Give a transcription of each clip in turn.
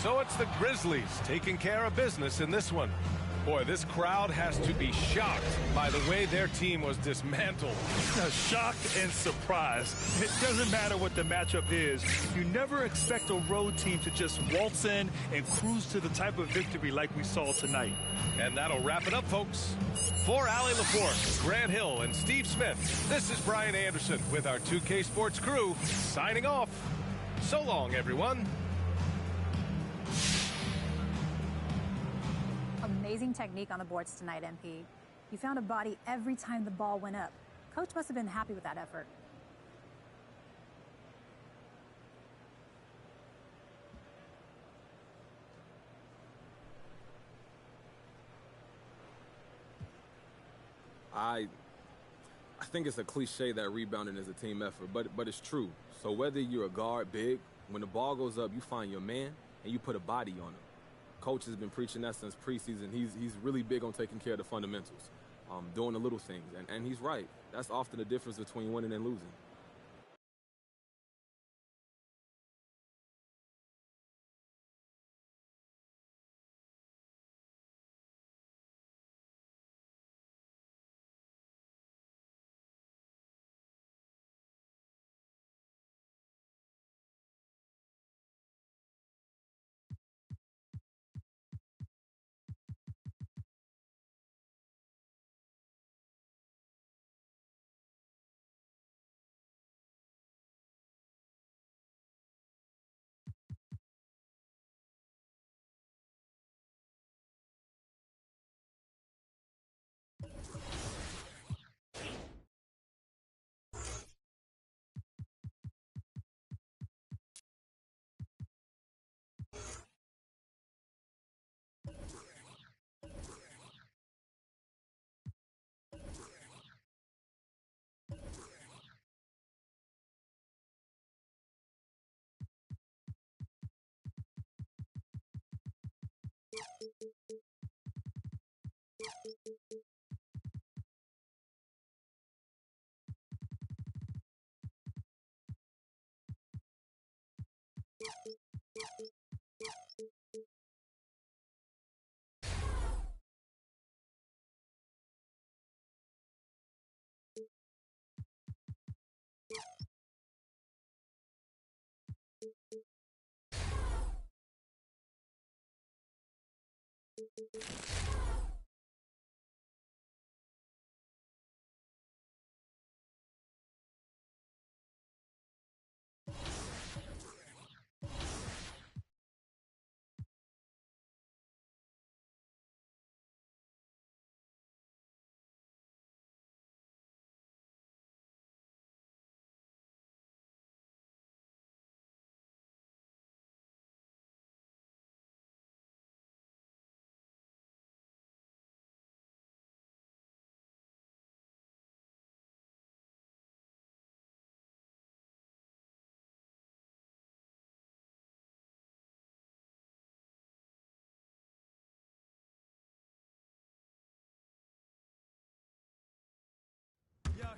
So it's the Grizzlies taking care of business in this one. Boy, this crowd has to be shocked by the way their team was dismantled. Shocked and surprised. It doesn't matter what the matchup is. You never expect a road team to just waltz in and cruise to the type of victory like we saw tonight. And that'll wrap it up, folks. For Allie LaForce, Grant Hill, and Steve Smith, this is Brian Anderson with our 2K Sports crew signing off. So long, everyone. Amazing technique on the boards tonight, MP. You found a body every time the ball went up. Coach must have been happy with that effort. I think it's a cliche that rebounding is a team effort, but it's true. So whether you're a guard, big, when the ball goes up, you find your man and you put a body on him. Coach has been preaching that since preseason. He's really big on taking care of the fundamentals, doing the little things, and he's right. That's often the difference between winning and losing.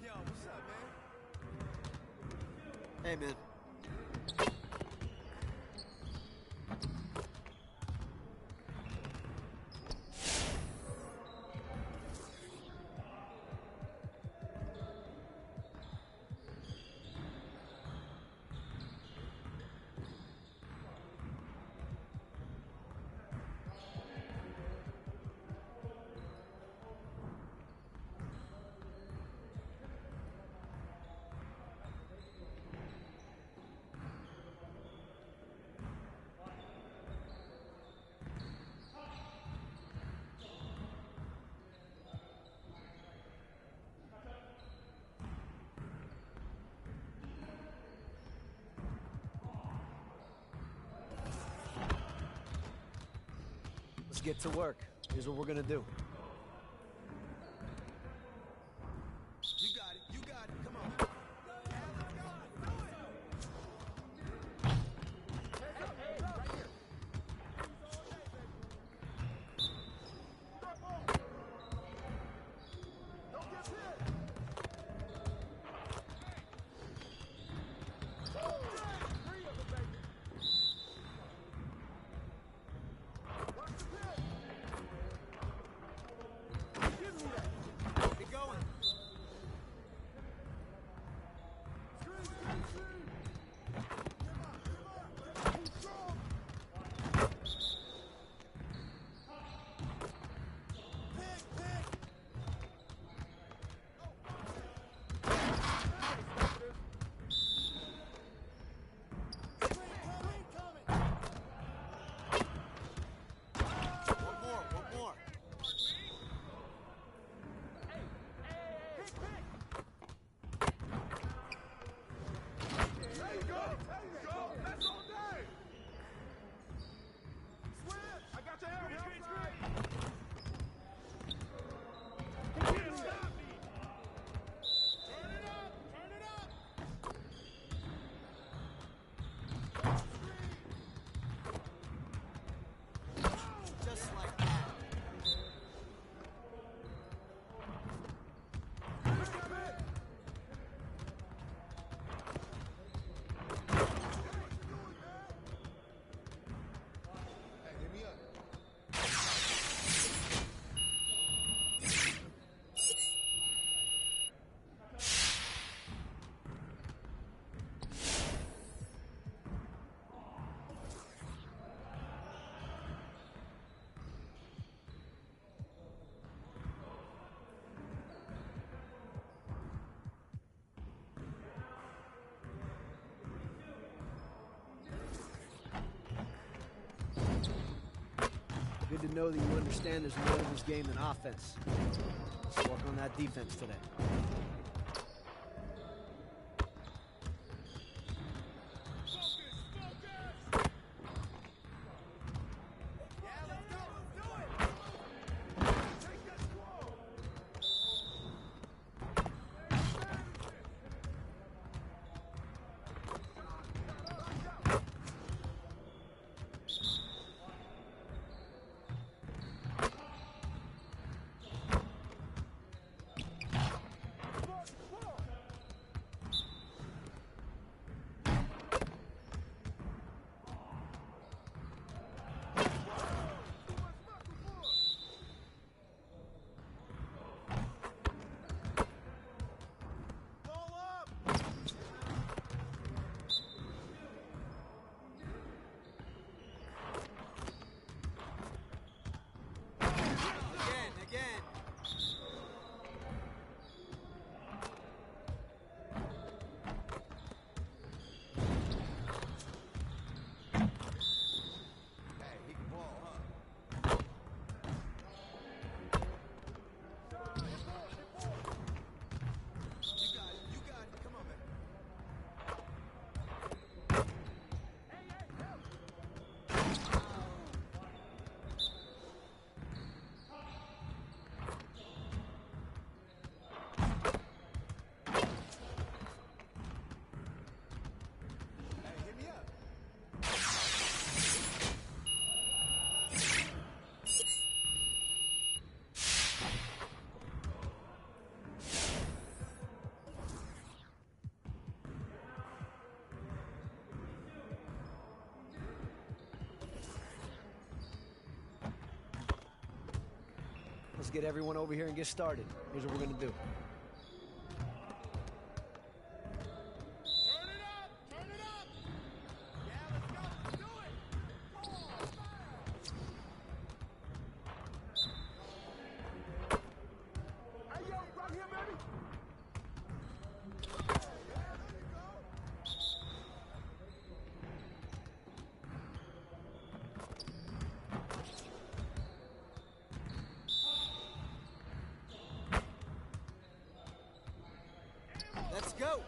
Yo, what's up, man? Hey, man. Let's get to work. Here's what we're gonna do. You got it. You got it. Come on. to know that you understand there's more to this game than offense. Let's work on that defense today. Let's get everyone over here and get started. Here's what we're gonna do. Let's go.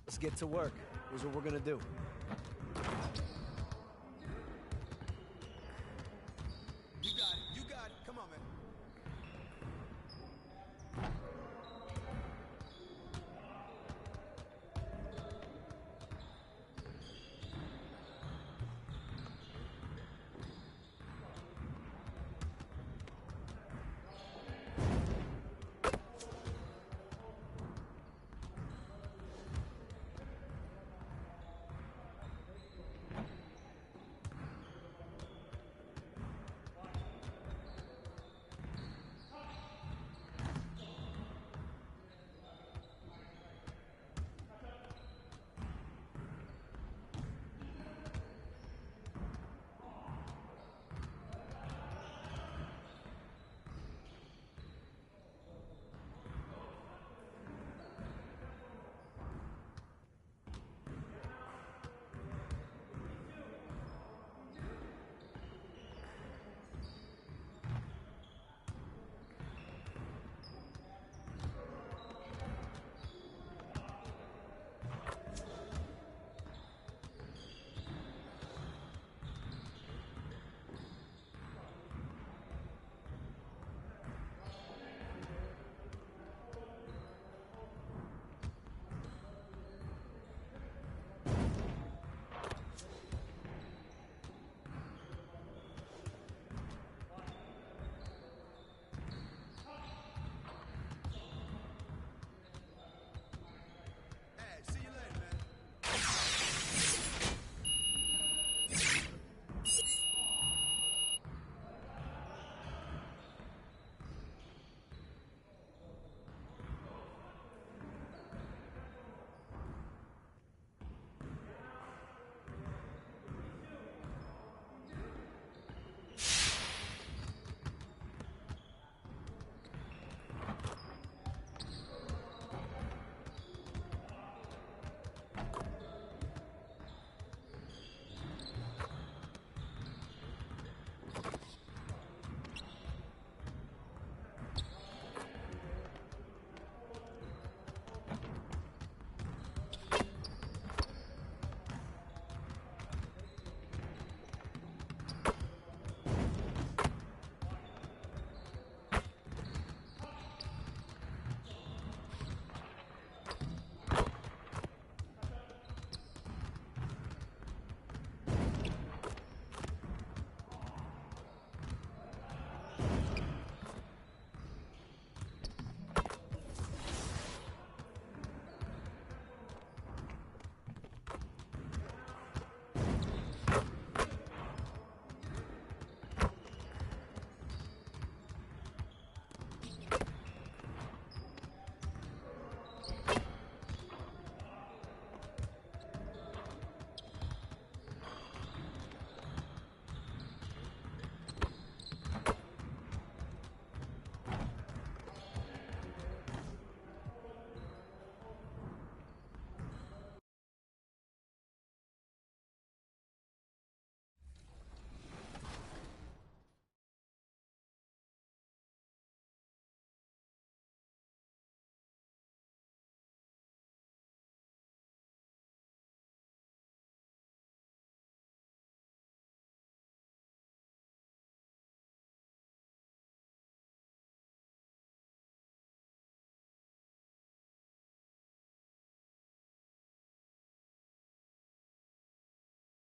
Let's get to work. Here's what we're gonna do. You got it. You got it. Come on, man.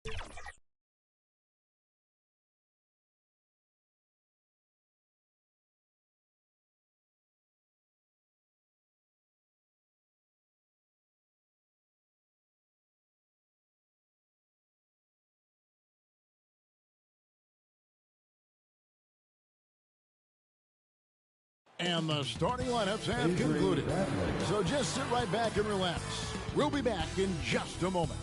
And the starting lineups have concluded. So just sit right back and relax. We'll be back in just a moment.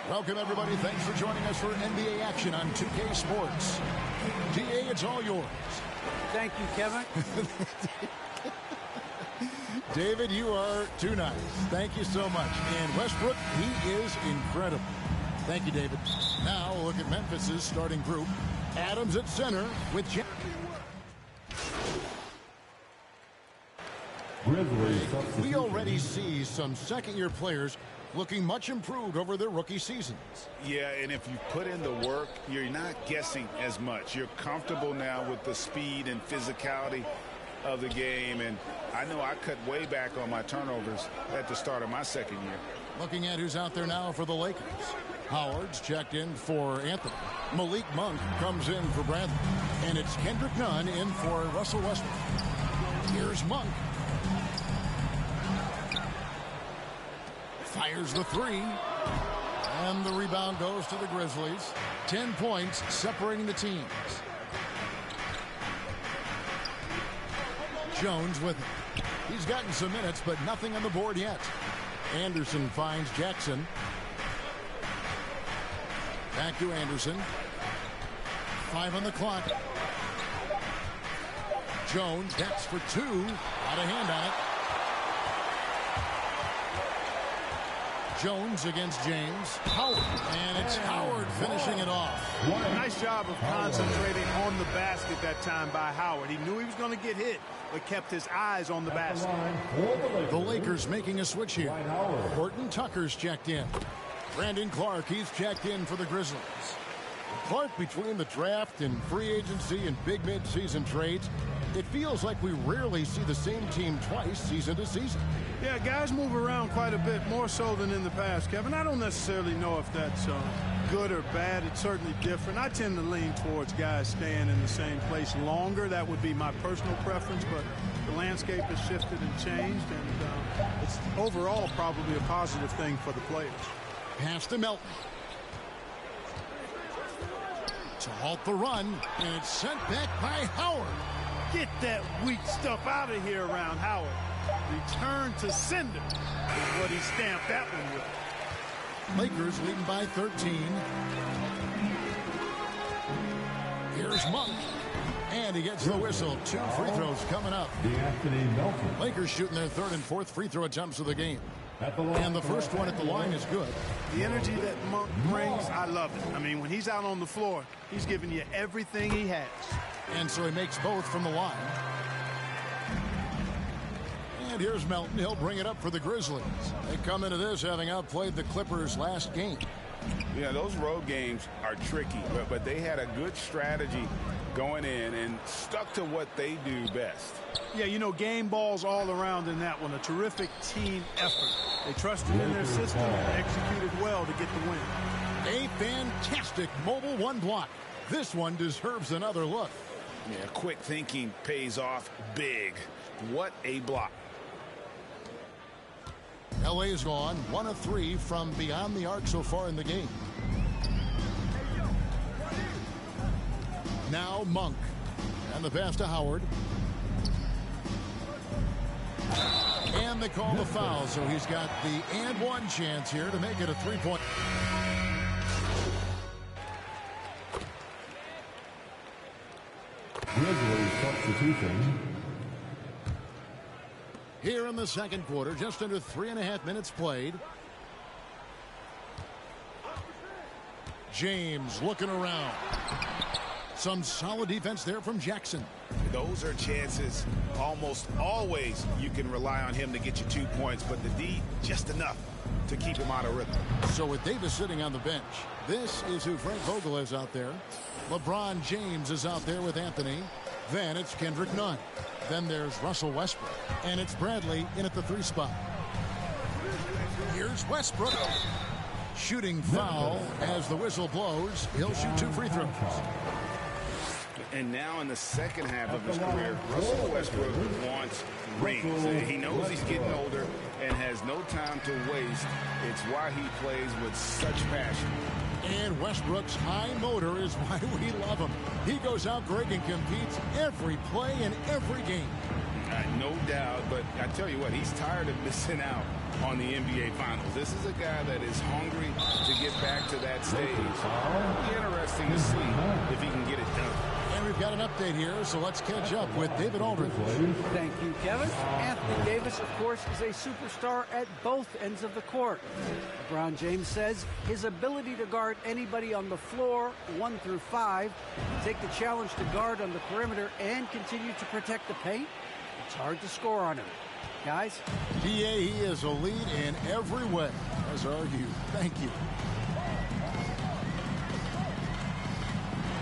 Welcome, everybody. Thanks for joining us for NBA action on 2K Sports. DA, it's all yours. Thank you, Kevin. David, you are too nice. Thank you so much. And Westbrook, he is incredible. Thank you, David. Now we'll look at Memphis's starting group. Adams at center with We already see some second-year players looking much improved over their rookie seasons. Yeah, and if you put in the work, you're not guessing as much. You're comfortable now with the speed and physicality of the game, and I know I cut way back on my turnovers at the start of my second year. Looking at who's out there now for the Lakers. Howard's checked in for Anthony. Malik Monk comes in for Bradley. And it's Kendrick Nunn in for Russell Westbrook. Here's Monk. Fires the three. And the rebound goes to the Grizzlies. 10 points separating the teams. Jones with it. He's gotten some minutes, but nothing on the board yet. Anderson finds Jackson. Back to Anderson. 5 on the clock. Jones gets for 2. Out of hand on it. Jones against James. Howard. And it's Howard finishing it off. Nice job of concentrating on the basket that time by Howard. He knew he was going to get hit, but kept his eyes on the basket. The Lakers making a switch here. Horton Tucker's checked in. Brandon Clark, he's checked in for the Grizzlies. Clark, between the draft and free agency and big mid-season trades, it feels like we rarely see the same team twice season to season. Yeah, guys move around quite a bit, more so than in the past, Kevin. I don't necessarily know if that's good or bad. It's certainly different. I tend to lean towards guys staying in the same place longer. That would be my personal preference, but the landscape has shifted and changed, and it's overall probably a positive thing for the players. Pass to Melton. To halt the run, and it's sent back by Howard. Get that weak stuff out of here around Howard. Return to sender is what he stamped that one with. Lakers leading by 13. Here's Monk. And he gets the whistle. 2 free throws coming up. Lakers shooting their 3rd and 4th free throw attempts of the game. And the first one at the line is good. The energy that Monk brings, I love it. I mean, when he's out on the floor, he's giving you everything he has. And so he makes both from the line. And here's Melton. He'll bring it up for the Grizzlies. They come into this having outplayed the Clippers last game. Yeah, those road games are tricky, but they had a good strategy going in and stuck to what they do best. Yeah, you know, game balls all around in that one. A terrific team effort. They trusted in their system and executed well to get the win. A fantastic mobile one block. This one deserves another look. Yeah, quick thinking pays off big. What a block. LA is gone 1 of 3 from beyond the arc so far in the game. Now Monk. And the pass to Howard. And they call the foul, so he's got the and one chance here to make it a 3-point. Grizzlies substitution. Here in the second quarter, just under 3.5 minutes played. James looking around. Some solid defense there from Jackson. Those are chances almost always you can rely on him to get you 2 points, but the D just enough to keep him out of rhythm. So with Davis sitting on the bench, this is who Frank Vogel is out there. LeBron James is out there with Anthony. Then it's Kendrick Nunn. Then there's Russell Westbrook. And it's Bradley in at the 3 spot. Here's Westbrook. Shooting foul as the whistle blows. He'll shoot 2 free throws. And now in the second half of his career, Russell Westbrook wants rings. He knows he's getting older and has no time to waste. It's why he plays with such passion. And Westbrook's high motor is why we love him. He goes out, Greg, and competes every play in every game. No doubt, but I tell you what, he's tired of missing out on the NBA Finals. This is a guy that is hungry to get back to that stage. It'll be interesting to see if he can get it done. And we've got an update here, so let's catch up with David Aldridge. Thank you, Kevin. Anthony Davis, of course, is a superstar at both ends of the court. LeBron James says his ability to guard anybody on the floor, 1 through 5, take the challenge to guard on the perimeter and continue to protect the paint, it's hard to score on him. Guys? DA, he is a lead in every way, as are you. Thank you.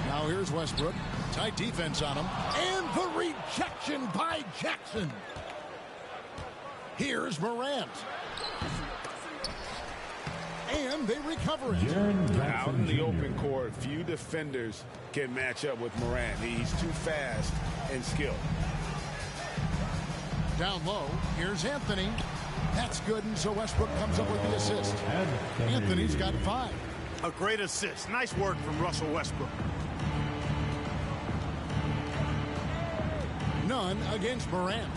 Now here's Westbrook. Tight defense on him. And the rejection by Jackson. Here's Morant. And they recover it. Out in the open court, few defenders can match up with Morant. He's too fast and skilled. Down low, here's Anthony. That's good, and so Westbrook comes up with the assist. Anthony's got 5. A great assist. Nice work from Russell Westbrook. None against Morant.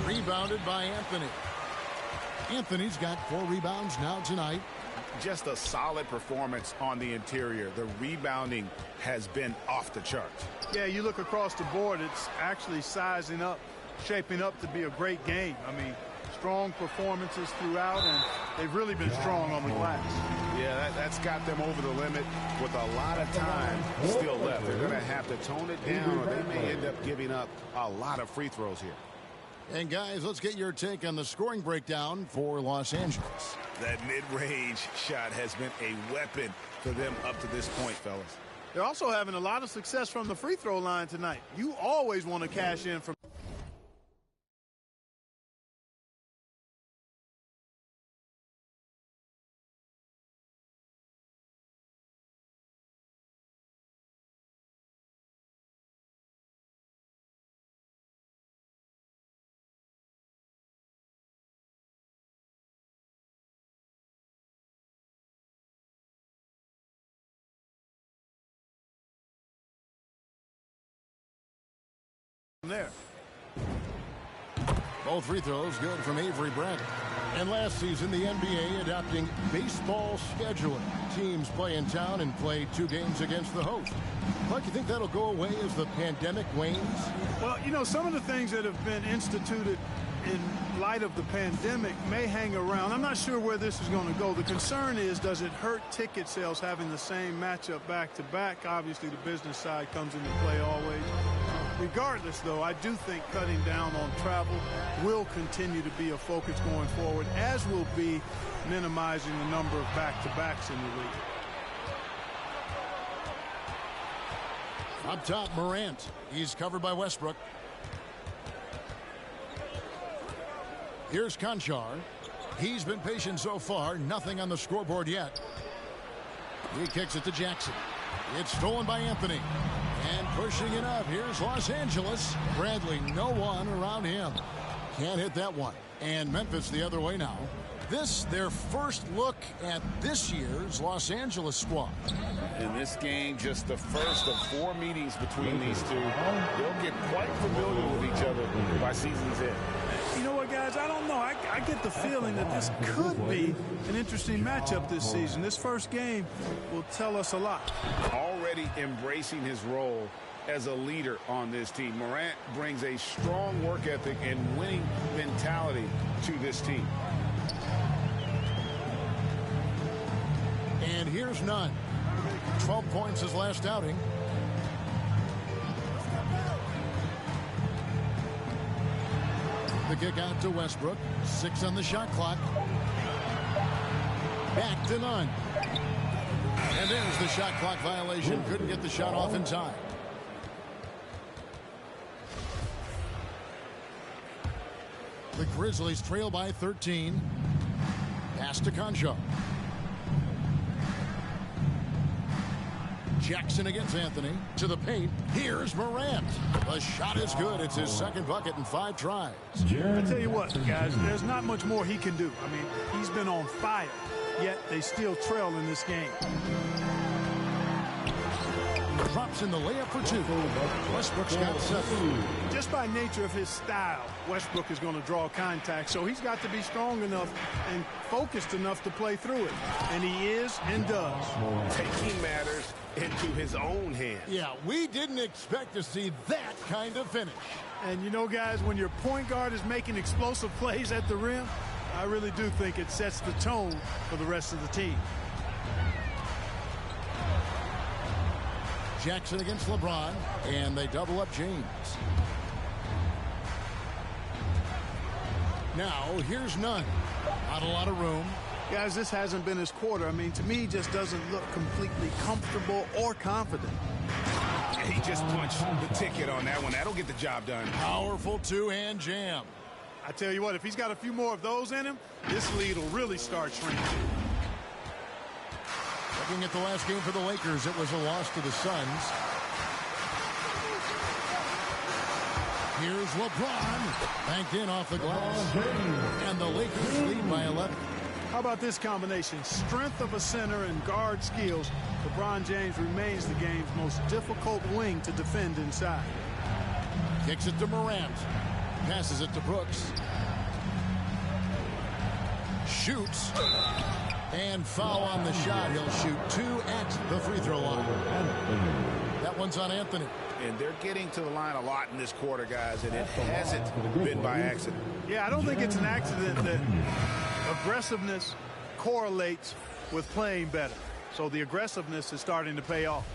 Rebounded by Anthony. Anthony's got 4 rebounds now tonight. Just a solid performance on the interior. The rebounding has been off the charts. Yeah, you look across the board, it's actually sizing up, shaping up to be a great game. I mean, strong performances throughout, and they've really been strong on the glass. Yeah, that's got them over the limit with a lot of time still left. They're going to have to tone it down, or they may end up giving up a lot of free throws here. And guys, let's get your take on the scoring breakdown for Los Angeles. That mid-range shot has been a weapon for them up to this point, fellas. They're also having a lot of success from the free throw line tonight. You always want to cash in from there. Both free throws good from Avery Brent. And last season, the NBA adopting baseball scheduling. Teams play in town and play 2 games against the host. Clark, you think that'll go away as the pandemic wanes? Well, you know, some of the things that have been instituted in light of the pandemic may hang around. I'm not sure where this is going to go. The concern is, does it hurt ticket sales having the same matchup back-to-back? Obviously, the business side comes into play always. Regardless, though, I do think cutting down on travel will continue to be a focus going forward, as will be minimizing the number of back-to-backs in the league. Up top, Morant. He's covered by Westbrook. Here's Conchar. He's been patient so far. Nothing on the scoreboard yet. He kicks it to Jackson. It's stolen by Anthony. And pushing it up. Here's Los Angeles. Bradley, no one around him. Can't hit that one. And Memphis the other way now. This, their first look at this year's Los Angeles squad. In this game, just the first of 4 meetings between these two. They'll get quite familiar with each other by season's end. You know what, guys? I don't know. I get the feeling that this could be an interesting matchup this season. This first game will tell us a lot. Already embracing his role as a leader on this team. Morant brings a strong work ethic and winning mentality to this team. And here's Nunn. 12 points his last outing. The kick out to Westbrook. 6 on the shot clock. Back to Nunn. And there's the shot clock violation. Couldn't get the shot off in time. The Grizzlies trail by 13. Pass to Concho. Jackson against Anthony. To the paint. Here's Morant. The shot is good. It's his second bucket in 5 tries. I tell you what, guys, there's not much more he can do. I mean, he's been on fire, yet they still trail in this game. Drops in the layup for 2. Westbrook's got 7. Just by nature of his style, Westbrook is going to draw contact, so he's got to be strong enough and focused enough to play through it. And he is and does. Taking matters into his own hands. Yeah, we didn't expect to see that kind of finish. And you know, guys, when your point guard is making explosive plays at the rim, I really do think it sets the tone for the rest of the team. Jackson against LeBron, and they double up James. Now, here's Nunn. Not a lot of room. Guys, this hasn't been his quarter. I mean, to me, he just doesn't look completely comfortable or confident. He just punched the ticket on that one. That'll get the job done. Powerful two-hand jam. I tell you what, if he's got a few more of those in him, this lead will really start shrinking. Looking at the last game for the Lakers, it was a loss to the Suns. Here's LeBron. Banked in off the glass. And the Lakers lead by 11. How about this combination? Strength of a center and guard skills. LeBron James remains the game's most difficult wing to defend inside. Kicks it to Morant. Passes it to Brooks. Shoots. And foul on the shot. He'll shoot 2 at the free throw line. That one's on Anthony. And they're getting to the line a lot in this quarter, guys, and it hasn't been by accident. Yeah, I don't think it's an accident that aggressiveness correlates with playing better. So the aggressiveness is starting to pay off.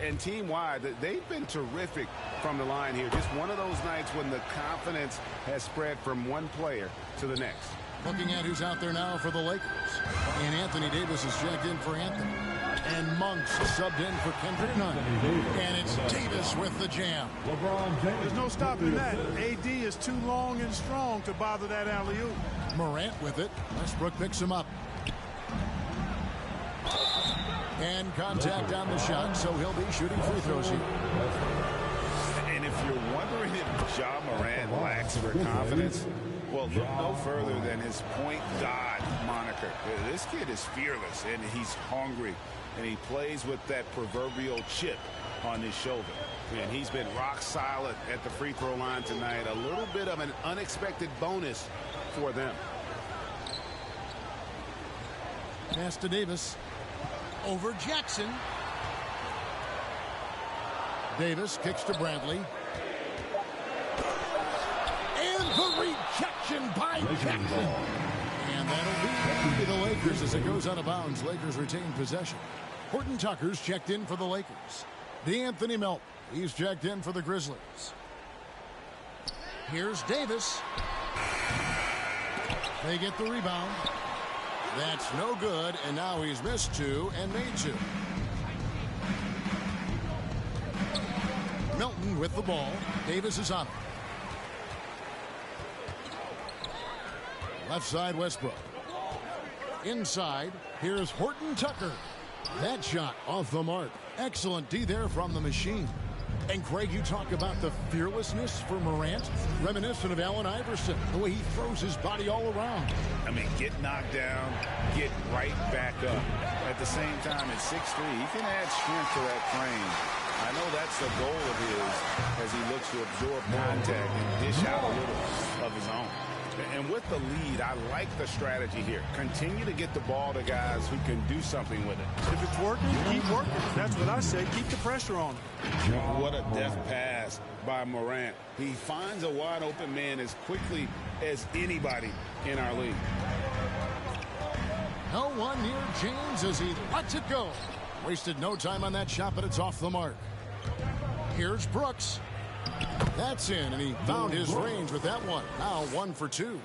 And team-wide, they've been terrific from the line here. Just one of those nights when the confidence has spread from one player to the next. Looking at who's out there now for the Lakers. And Anthony Davis is checked in for Anthony. And Monks subbed in for Kendrick Nunn. And it's Davis with the jam. There's no stopping that. AD is too long and strong to bother that alley-oop. Morant with it. Westbrook picks him up. And contact on the shot, so he'll be shooting free throws here. And if you're wondering if Ja Morant lacks for confidence, well, look no further than his point god moniker. This kid is fearless, and he's hungry, and he plays with that proverbial chip on his shoulder. And he's been rock solid at the free throw line tonight. A little bit of an unexpected bonus for them. Pass to Davis. Over Jackson. Davis kicks to Bradley. And the rejection by Jackson. And that'll be the Lakers as it goes out of bounds. Lakers retain possession. Horton Tucker's checked in for the Lakers. DeAnthony Melton. He's checked in for the Grizzlies. Here's Davis. They get the rebound. That's no good, and now he's missed 2 and made 2. Melton with the ball. Davis is on it. Left side, Westbrook. Inside, here's Horton Tucker. That shot off the mark. Excellent D there from the machine. And Craig, you talk about the fearlessness for Morant, reminiscent of Allen Iverson, the way he throws his body all around. I mean, get knocked down, get right back up. At the same time, at 6'3", he can add strength to that frame. I know that's the goal of his as he looks to absorb contact and dish out a little of his own. And with the lead, I like the strategy here. Continue to get the ball to guys who can do something with it. If it's working, keep working. That's what I say. Keep the pressure on him. What a deft pass by Morant. He finds a wide open man as quickly as anybody in our league. No one near James as he lets it go. Wasted no time on that shot, but it's off the mark. Here's Brooks. That's in, and he found his range with that one. Now 1 for 2.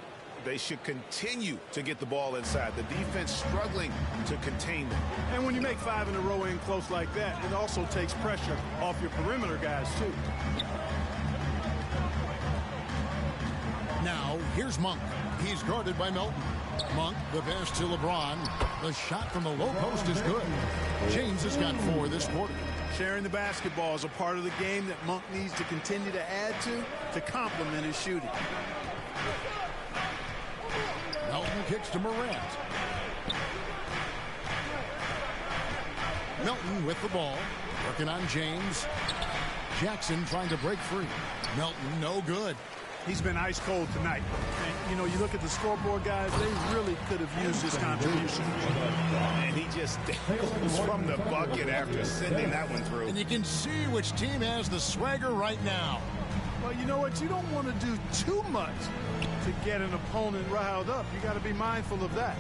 They should continue to get the ball inside. The defense struggling to contain them. And when you make 5 in a row in close like that, it also takes pressure off your perimeter guys, too. Now, Here's Monk. He's guarded by Melton. Monk, the pass to LeBron. The shot from the low post is good. James has got 4 this quarter. Sharing the basketball is a part of the game that Monk needs to continue to add to complement his shooting. Melton kicks to Morant. Melton with the ball. Working on James. Jackson trying to break free. Melton, no good. He's been ice cold tonight. And, you know, you look at the scoreboard, guys, they really could have used his contribution. And he just goes from the bucket after sending that one through. And you can see which team has the swagger right now. Well, you know what? You don't want to do too much to get an opponent riled up. You got to be mindful of that.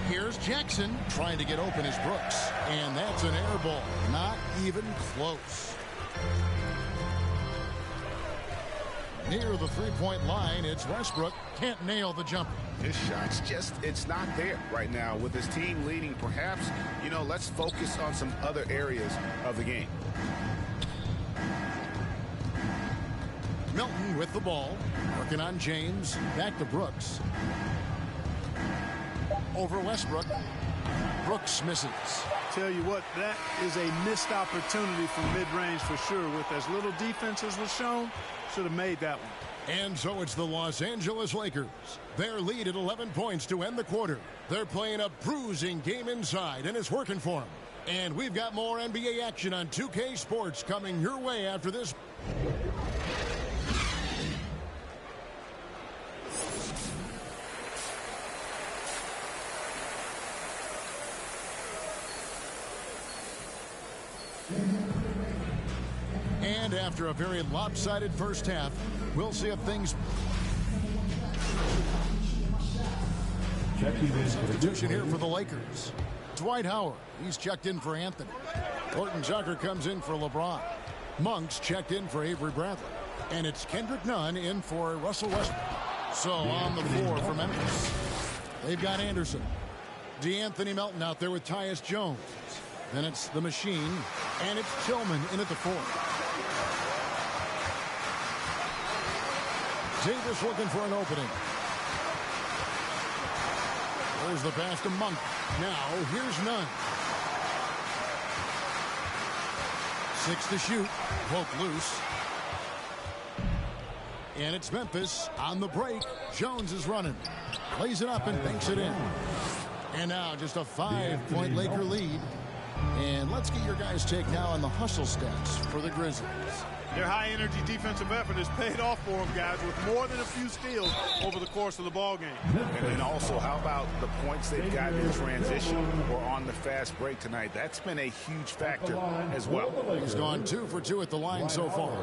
Here's Jackson trying to get open as Brooks. And that's an air ball. Not even close. Near the three-point line, it's Westbrook. Can't nail the jumper. His shot's just, it's not there right now. With his team leading, perhaps, you know, let's focus on some other areas of the game. Melton with the ball. Working on James. Back to Brooks. Over Westbrook. Brooks misses. Tell you what, that is a missed opportunity from mid-range for sure. With as little defense as was shown, should have made that one. And so it's the Los Angeles Lakers. Their lead at 11 points to end the quarter. They're playing a bruising game inside, and it's working for them. And we've got more NBA action on 2K Sports coming your way after this. And after a very lopsided first half, we'll see if things... Substitution here for the Lakers. Dwight Howard, he's checked in for Anthony. Horton Tucker comes in for LeBron. Monk's checked in for Avery Bradley. And it's Kendrick Nunn in for Russell Westbrook. So on the floor for Memphis, they've got Anderson. DeAnthony Melton out there with Tyus Jones. Then it's the Machine, and it's Tillman in at the 4. Davis looking for an opening. There's the pass to Monk. Now, here's Nunn. 6 to shoot. Poke loose. And it's Memphis on the break. Jones is running. Plays it up and banks it in. And now just a 5-point Laker lead. And let's get your guys' take now on the hustle stats for the Grizzlies. Their high-energy defensive effort has paid off for them, guys, with more than a few steals over the course of the ball game. And then also, how about the points they've gotten in transition or on the fast break tonight? That's been a huge factor as well. He's gone 2 for 2 at the line so far.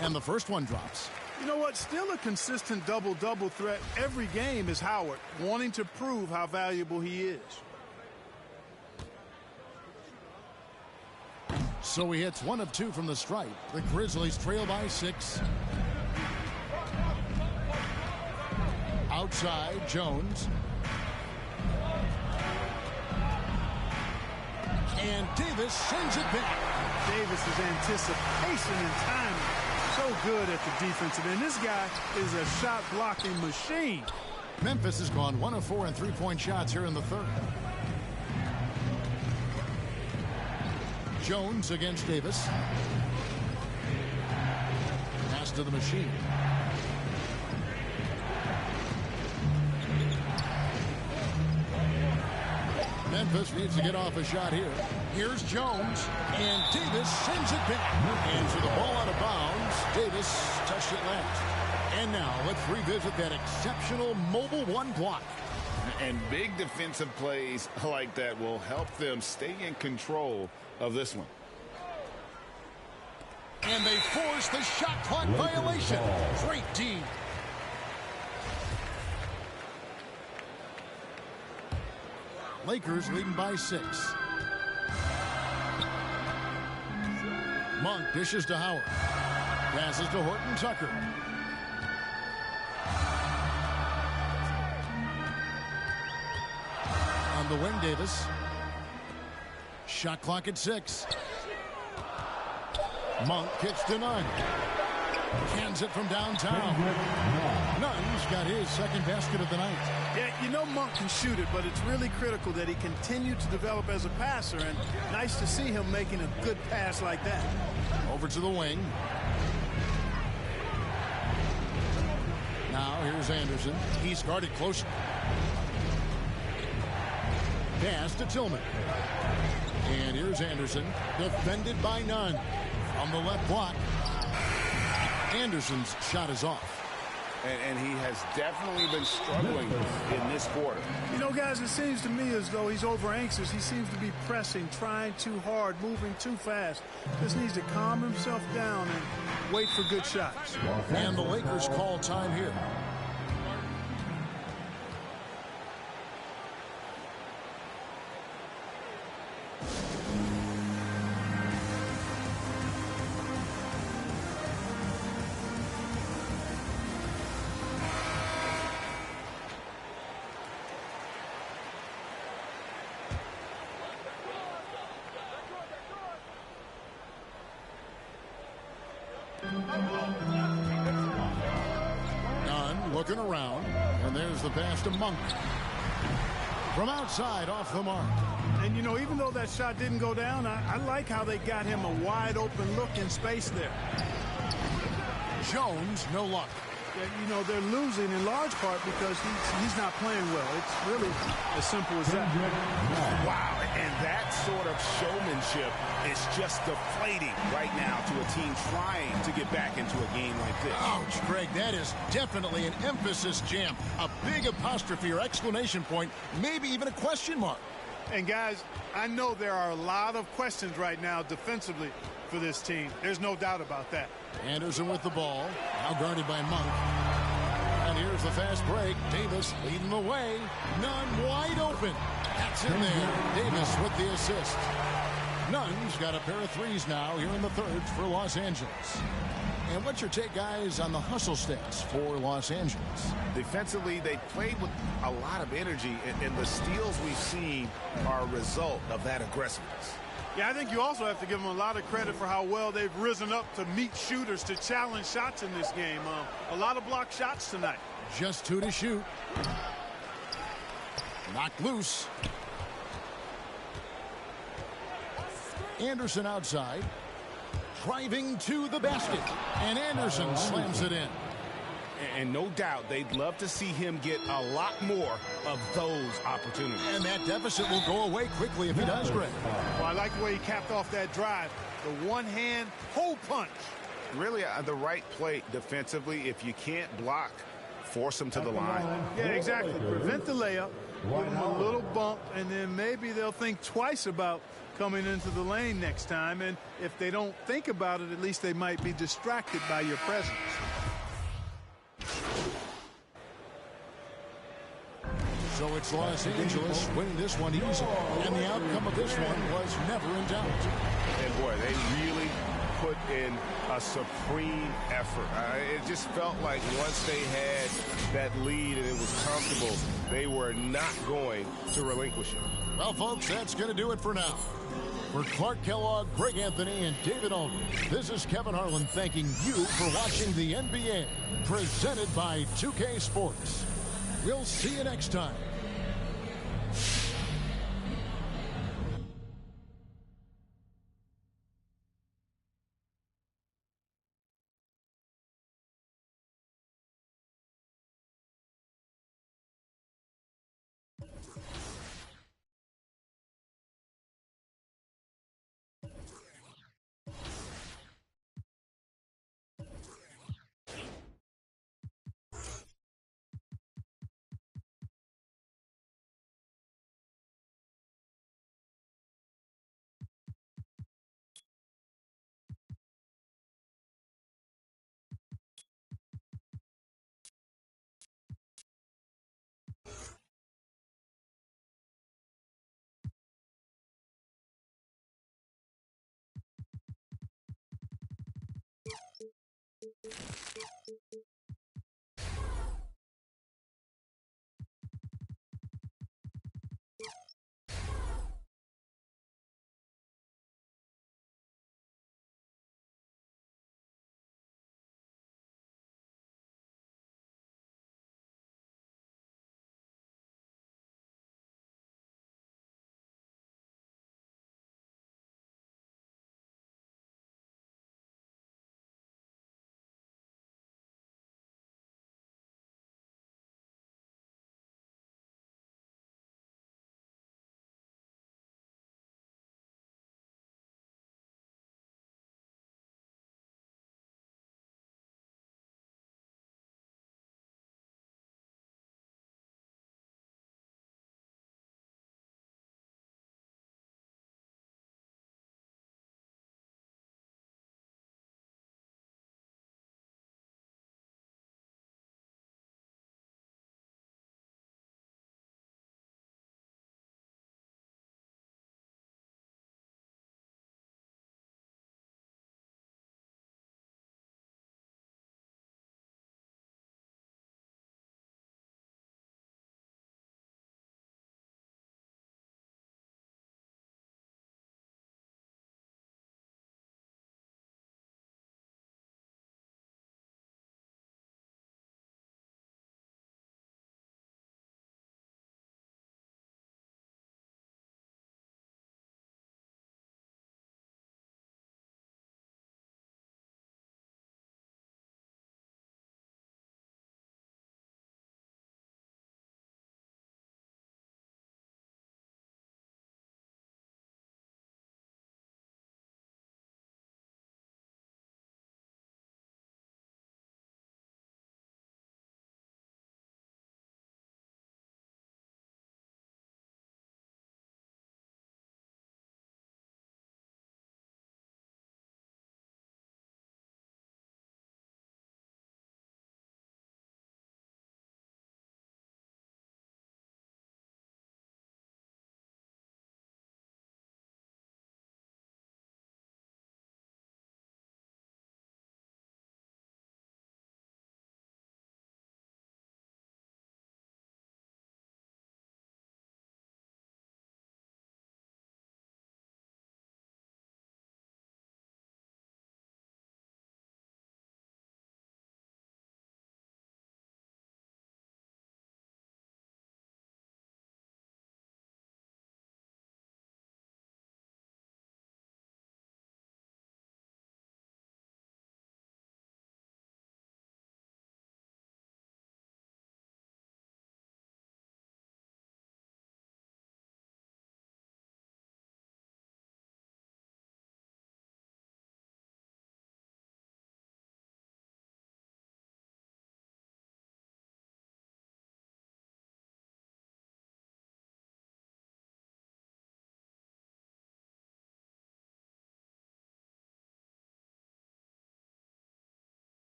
And the first one drops. You know what? Still a consistent double-double threat every game is Howard, wanting to prove how valuable he is. So he hits 1 of 2 from the stripe. The Grizzlies trail by 6. Outside, Jones. And Davis sends it back. Davis's anticipation and timing. So good at the defensive end. This guy is a shot-blocking machine. Memphis has gone 1 of 4 in three-point shots here in the third. Jones against Davis. Pass to the Machine. Memphis needs to get off a shot here. Here's Jones, and Davis sends it back. And for the ball out of bounds, Davis touched it last. And now let's revisit that exceptional mobile 1 block. And big defensive plays like that will help them stay in control of this one. And they force the shot clock violation. Great D. Lakers leading by 6. Monk dishes to Howard. Passes to Horton Tucker. A On the wing, Davis. Shot clock at 6. Monk kicks to Nunn. Cans it from downtown. Nunn's got his second basket of the night. Yeah, you know Monk can shoot it, but it's really critical that he continue to develop as a passer, and nice to see him making a good pass like that. Over to the wing. Now here's Anderson. He's guarded close. Pass to Tillman. And here's Anderson, defended by Nunn. From the left block. Anderson's shot is off. And he has definitely been struggling in this quarter. You know, guys, it seems to me as though he's over anxious. He seems to be pressing, trying too hard, moving too fast. Just needs to calm himself down and wait for good shots. And the Lakers call time here. Nunn looking around, and there's the pass to Monk. From outside, off the mark. And, you know, even though that shot didn't go down, I like how they got him a wide-open look in space there. Jones, no luck. You know, they're losing in large part because he's not playing well. It's really as simple as that. Wow, and that sort of showmanship is just deflating right now to a team trying to get back into a game like this. Ouch, Greg, that is definitely an emphasis jam. A big apostrophe or exclamation point, maybe even a question mark. And, guys, I know there are a lot of questions right now defensively for this team. There's no doubt about that. Anderson with the ball, now guarded by Monk. And here's the fast break. Davis leading the way. Nunn wide open. That's in there. Davis with the assist. Nunn's got a pair of threes now here in the third for Los Angeles. And what's your take, guys, on the hustle stats for Los Angeles? Defensively, they played with a lot of energy, and the steals we've seen are a result of that aggressiveness. Yeah, I think you also have to give them a lot of credit for how well they've risen up to meet shooters, to challenge shots in this game. A lot of blocked shots tonight. Just 2 to shoot. Knocked loose. Anderson outside. Driving to the basket. And Anderson slams it in. And no doubt they'd love to see him get a lot more of those opportunities. And that deficit will go away quickly if he does, Greg. Well, I like the way he capped off that drive. The one-hand hole punch. Really the right play defensively. If you can't block, force him to the line. Yeah, exactly. Prevent the layup, give him a little bump, and then maybe they'll think twice about coming into the lane next time. And if they don't think about it, at least they might be distracted by your presence. So it's Los Angeles winning this one easily. And the outcome of this one was never in doubt. And boy, they really put in a supreme effort. It just felt like once they had that lead and it was comfortable, they were not going to relinquish it. Well, folks, that's going to do it for now. For Clark Kellogg, Greg Anthony, and David Aldridge, this is Kevin Harlan thanking you for watching the NBA, presented by 2K Sports. We'll see you next time.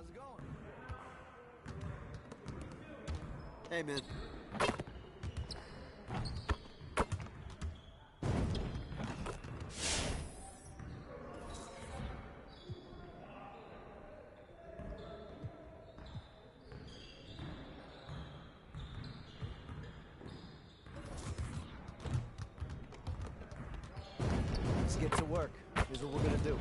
How's it going? Hey, man. Let's get to work. Here's what we're gonna do.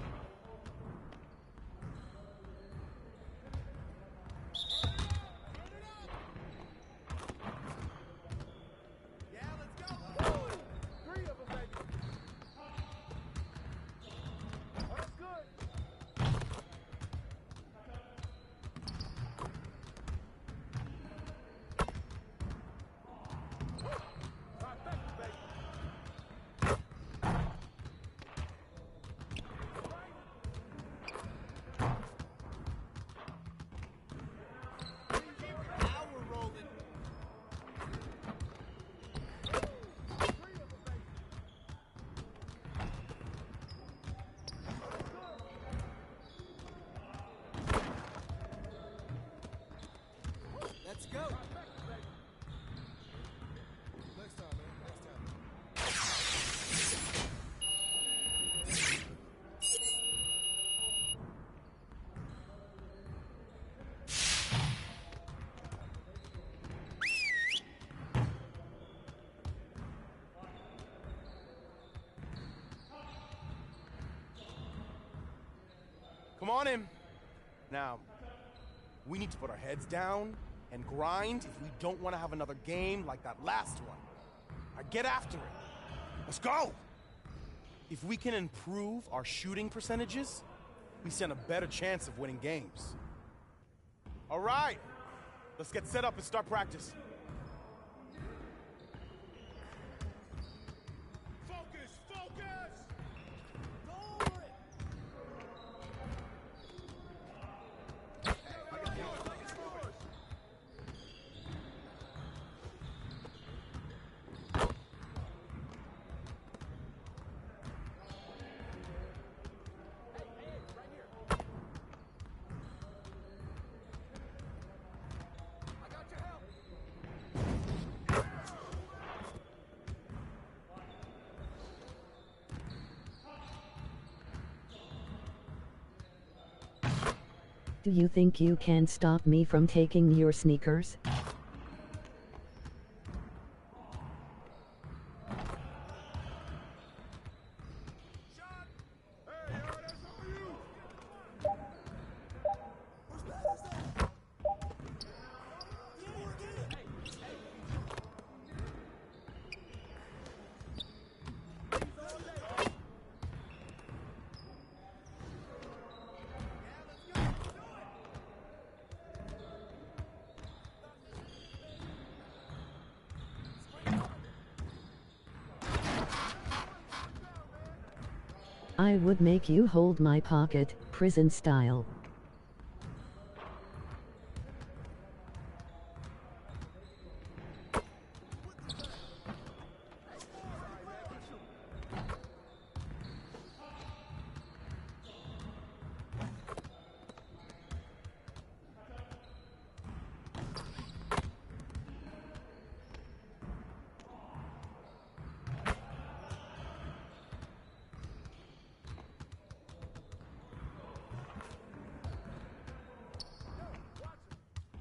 Let's go. Next time, man. Next time. Come on in. Now, we need to put our heads down and grind if we don't want to have another game like that last one. Now get after it. Let's go! If we can improve our shooting percentages, we stand a better chance of winning games. All right, let's get set up and start practice. Focus! Focus! Go over it! Do you think you can stop me from taking your sneakers? I would make you hold my pocket, prison style.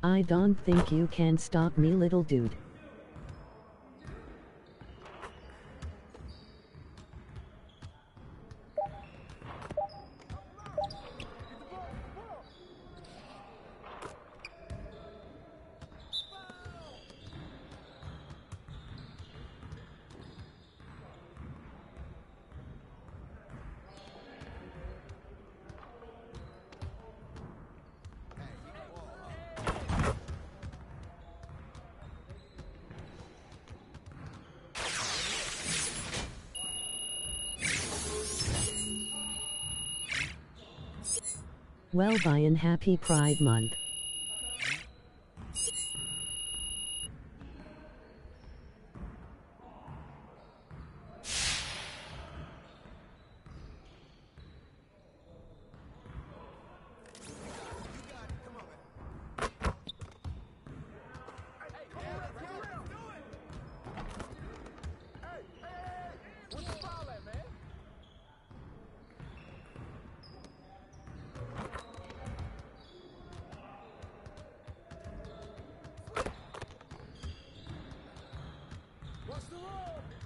I don't think you can stop me, little dude. Well, Brian, happy Pride Month. You got it. Come Watch the roll.